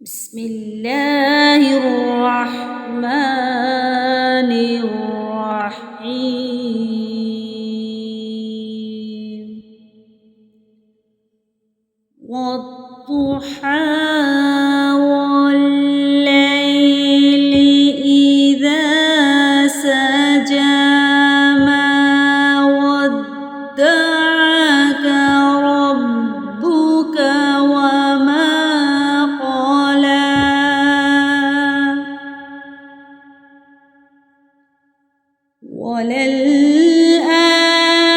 بسم الله الرحمن الرحيم والضحى والليل إذا سجى ما ودعك ربك وما قلى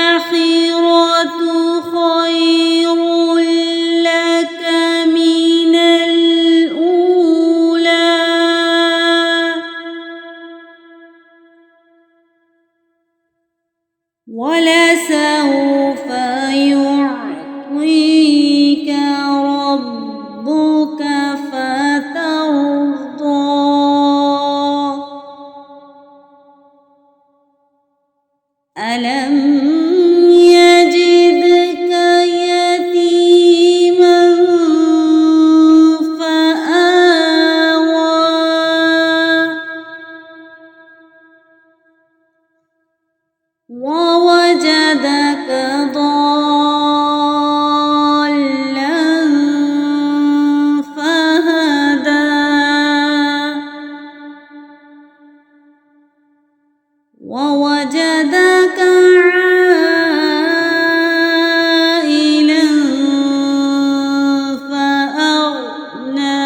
وللآخرة خير لك من الأولى ولسوف يعطيك ربك فترضى ألم يجدك يتيما فآوى ووجدك ضالا فهدى ووجدك عائلا فأغنى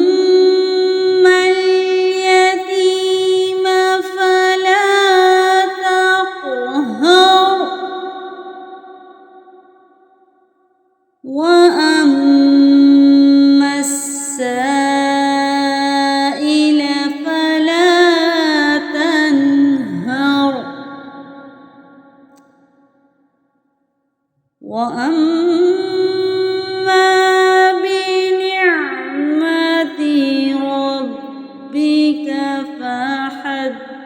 فأما اليتيم فلا تقهر وأما السائل فلا تنهر وأما بنعمة ربك فحدث